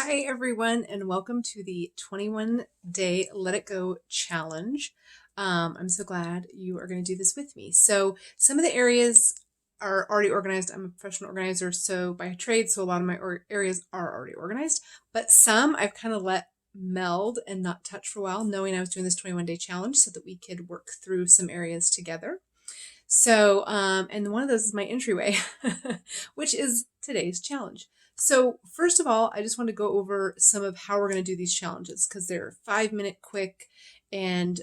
Hi, everyone, and welcome to the 21-day Let It Go challenge. I'm so glad you are going to do this with me. So some of the areas are already organized. I'm a professional organizer, so by trade, so a lot of my areas are already organized, but some I've kind of let meld and not touch for a while, knowing I was doing this 21-day challenge so that we could work through some areas together. So, and one of those is my entryway, which is today's challenge. So first of all, I just want to go over some of how we're going to do these challenges because they're 5-minute quick. And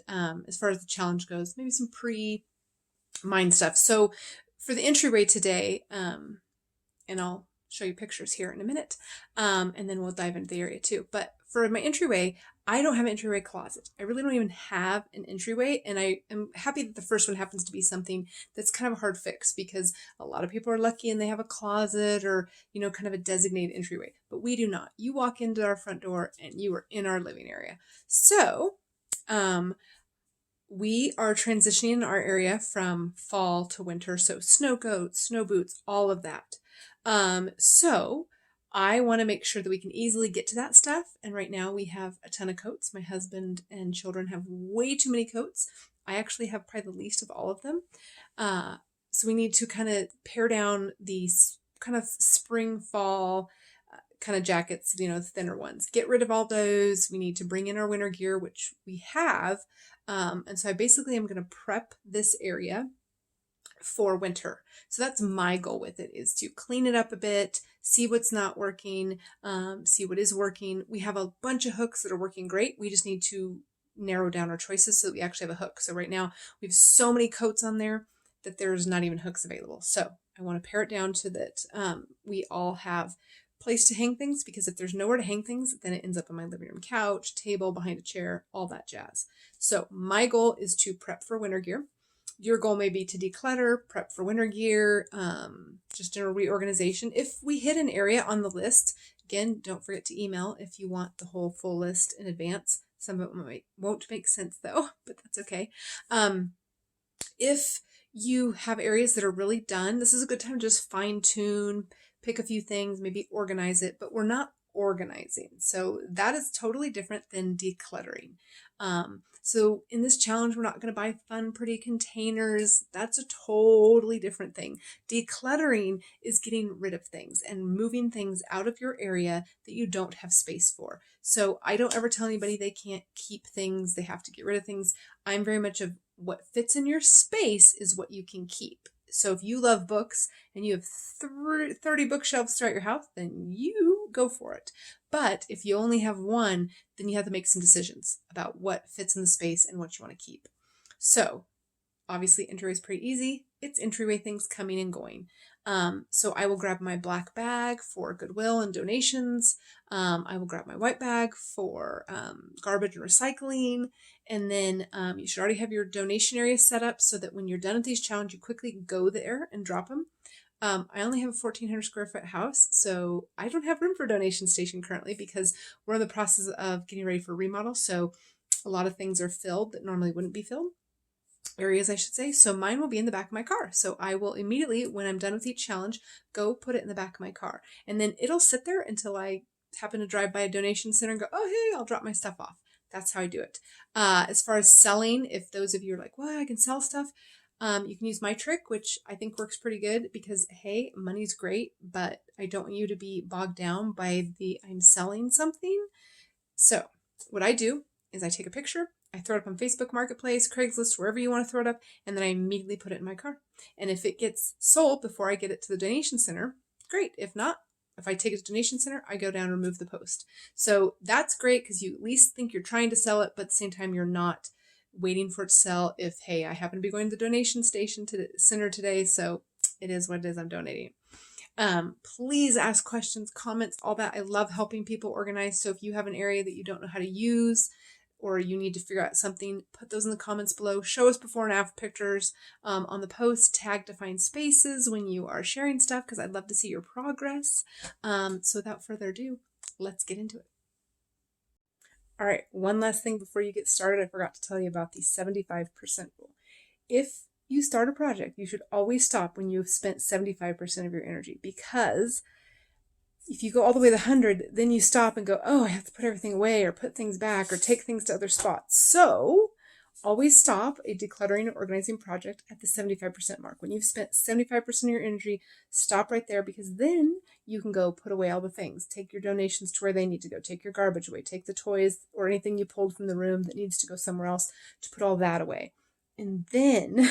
as far as the challenge goes, maybe some pre-mind stuff. So for the entryway today, and I'll show you pictures here in a minute, and then we'll dive into the area too. But for my entryway, I don't have an entryway closet. I really don't even have an entryway, and I am happy that the first one happens to be something that's kind of a hard fix because a lot of people are lucky and they have a closet or, kind of a designated entryway, but we do not. You walk into our front door and you are in our living area. So, we are transitioning our area from fall to winter. So snow coats, snow boots, all of that. So I want to make sure that we can easily get to that stuff. And right now we have a ton of coats. My husband and children have way too many coats. I actually have probably the least of all of them. So we need to kind of pare down these kind of spring, fall kind of jackets, the thinner ones. Get rid of all those. We need to bring in our winter gear, which we have. And so I basically am going to prep this area for winter. So that's my goal with it, is to clean it up a bit, see what's not working, see what is working. We have a bunch of hooks that are working great. We just need to narrow down our choices so that we actually have a hook. So right now we have so many coats on there that there's not even hooks available. So I want to pare it down to that we all have place to hang things, because if there's nowhere to hang things, then it ends up on my living room couch, table, behind a chair, all that jazz. So my goal is to prep for winter gear. Your goal may be to declutter, prep for winter gear, just general reorganization. If we hit an area on the list, again, don't forget to email if you want the whole full list in advance. Some of it won't make sense though, but that's okay. If you have areas that are really done, this is a good time to just fine tune, pick a few things, maybe organize it, but we're not organizing. So that is totally different than decluttering. So in this challenge, we're not going to buy fun, pretty containers. That's a totally different thing. Decluttering is getting rid of things and moving things out of your area that you don't have space for. So I don't ever tell anybody they can't keep things, they have to get rid of things. I'm very much of what fits in your space is what you can keep. So if you love books and you have 30 bookshelves throughout your house, then you go for it. But if you only have one, then you have to make some decisions about what fits in the space and what you want to keep. So obviously entryway is pretty easy. It's entryway things coming and going. So I will grab my black bag for Goodwill and donations. I will grab my white bag for garbage and recycling. And then you should already have your donation area set up so that when you're done with these challenges, you quickly go there and drop them. I only have a 1,400 square foot house, so I don't have room for a donation station currently because we're in the process of getting ready for remodel. So a lot of things are filled that normally wouldn't be filled. Areas, I should say. So mine will be in the back of my car. So I will immediately, when I'm done with each challenge, go put it in the back of my car. And then it'll sit there until I happen to drive by a donation center and go, oh, hey, I'll drop my stuff off. That's how I do it. As far as selling, if those of you are like, well, I can sell stuff, you can use my trick, which I think works pretty good because, hey, money's great, but I don't want you to be bogged down by the I'm selling something. So what I do is I take a picture, I throw it up on Facebook Marketplace, Craigslist, wherever you want to throw it up, and then I immediately put it in my car. And if it gets sold before I get it to the donation center, great. If not, if I take it to donation center, I go down and remove the post. So that's great because you at least think you're trying to sell it, but at the same time, you're not waiting for it to sell. If, hey, I happen to be going to the donation station to the center today, so it is what it is, I'm donating. Please ask questions, comments, all that. I love helping people organize. So if you have an area that you don't know how to use, or you need to figure out something, put those in the comments below. Show us before and after pictures on the post. Tag Defined Spaces when you are sharing stuff because I'd love to see your progress. So without further ado, let's get into it. All right, one last thing before you get started. I forgot to tell you about the 75% rule. If you start a project, you should always stop when you've spent 75% of your energy, because if you go all the way to 100, then you stop and go, oh, I have to put everything away or put things back or take things to other spots. So always stop a decluttering or organizing project at the 75% mark. When you've spent 75% of your energy, stop right there, because then you can go put away all the things. Take your donations to where they need to go. Take your garbage away. Take the toys or anything you pulled from the room that needs to go somewhere else, to put all that away. And then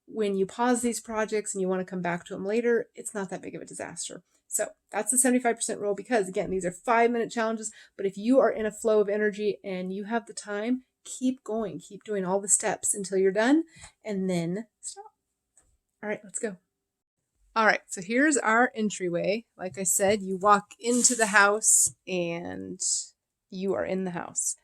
when you pause these projects and you want to come back to them later, it's not that big of a disaster. So that's the 75% rule, because again, these are 5-minute challenges. But if you are in a flow of energy and you have the time, keep going, keep doing all the steps until you're done, and then stop. All right, let's go. All right, so here's our entryway. Like I said, you walk into the house and you are in the house.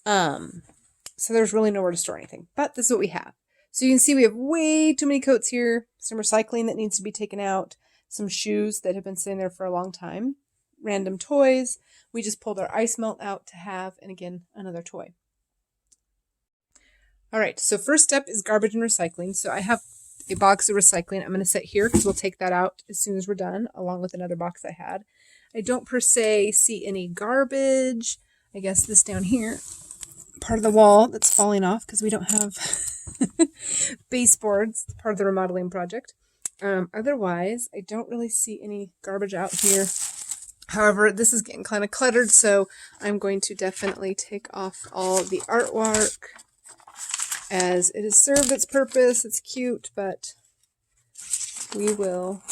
So there's really nowhere to store anything, but this is what we have. So you can see we have way too many coats here, some recycling that needs to be taken out, some shoes that have been sitting there for a long time, random toys. We just pulled our ice melt out to have, and again, another toy. All right, so first step is garbage and recycling. So I have a box of recycling I'm going to set here because we'll take that out as soon as we're done, along with another box I had. I don't per se see any garbage. I guess this down here, part of the wall that's falling off because we don't have baseboards, part of the remodeling project. Otherwise, I don't really see any garbage out here. However, this is getting kind of cluttered, so I'm going to definitely take off all the artwork, as it has served its purpose. It's cute, but we will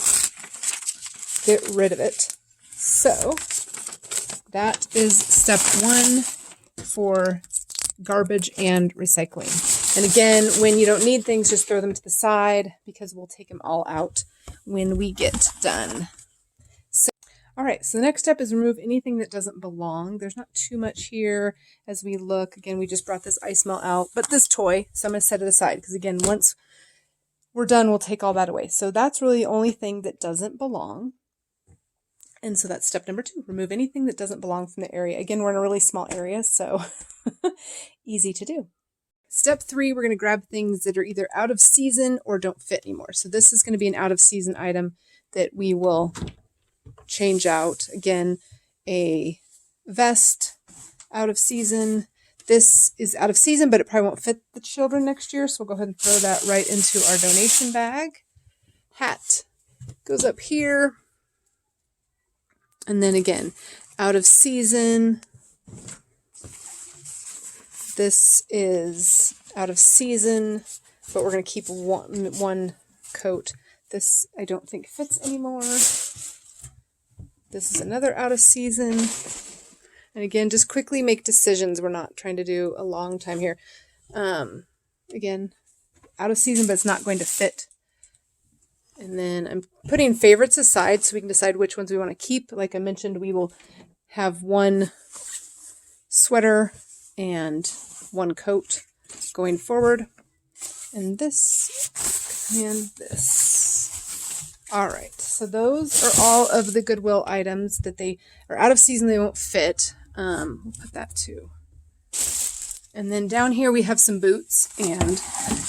get rid of it. So that is step 1 for garbage and recycling. And again, when you don't need things, just throw them to the side, because we'll take them all out when we get done. So, all right, so the next step is remove anything that doesn't belong. There's not too much here as we look. Again, we just brought this ice melt out, but this toy, so I'm going to set it aside, because again, once we're done, we'll take all that away. So that's really the only thing that doesn't belong. And so that's step number 2, remove anything that doesn't belong from the area. Again, we're in a really small area, so easy to do. Step 3, we're going to grab things that are either out of season or don't fit anymore. So this is going to be an out of season item that we will change out. Again, a vest, out of season. This is out of season, but it probably won't fit the children next year, so we'll go ahead and throw that right into our donation bag. Hat goes up here. And then again, out of season. This is out of season, but we're going to keep one coat. This I don't think fits anymore. This is another out of season. And again, just quickly make decisions. We're not trying to do a long time here. Again, out of season, but it's not going to fit. And then I'm putting favorites aside so we can decide which ones we want to keep. Like I mentioned, we will have one sweater and one coat going forward. And this and this. All right, so those are all of the Goodwill items that they are out of season. They won't fit. We'll put that too. And then down here we have some boots and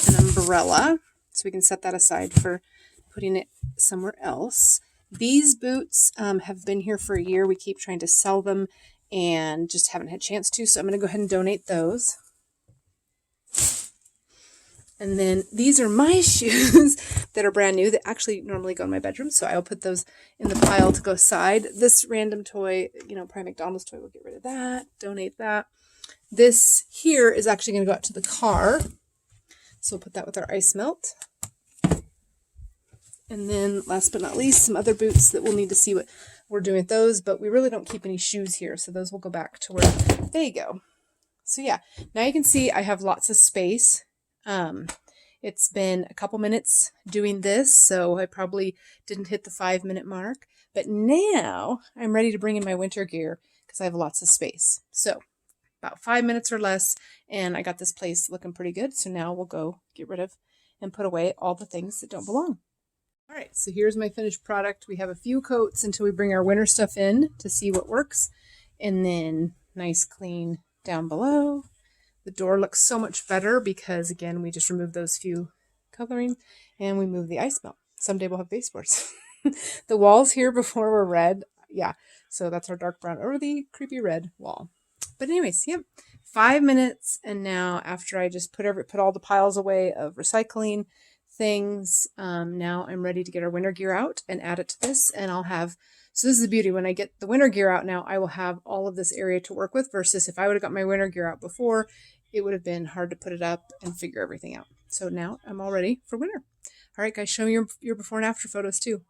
an umbrella. So we can set that aside for putting it somewhere else. These boots have been here for a year. We keep trying to sell them and just haven't had a chance to. So I'm going to go ahead and donate those. And then these are my shoes that are brand new that actually normally go in my bedroom. So I'll put those in the pile to go aside. This random toy, probably McDonald's toy, we'll get rid of that, donate that. This here is actually going to go out to the car. So we'll put that with our ice melt. And then last but not least, some other boots that we'll need to see what we're doing with those, but we really don't keep any shoes here. So those will go back to where they go. So yeah, now you can see I have lots of space. It's been a couple minutes doing this, so I probably didn't hit the 5-minute mark, but now I'm ready to bring in my winter gear because I have lots of space. So about 5 minutes or less, and I got this place looking pretty good. So now we'll go get rid of and put away all the things that don't belong. All right, so here's my finished product. We have a few coats until we bring our winter stuff in to see what works. And then nice clean down below. The door looks so much better because, again, we just removed those few coloring and we moved the ice melt. Someday we'll have baseboards. The walls here before were red. Yeah, so that's our dark brown or the creepy red wall. But anyways, yep, 5 minutes. And now after I just put all the piles away of recycling things, now I'm ready to get our winter gear out and add it to this. And I'll have, so this is the beauty, when I get the winter gear out now, I will have all of this area to work with, versus if I would have got my winter gear out before, it would have been hard to put it up and figure everything out. So now I'm all ready for winter. All right, guys, show me your before and after photos too.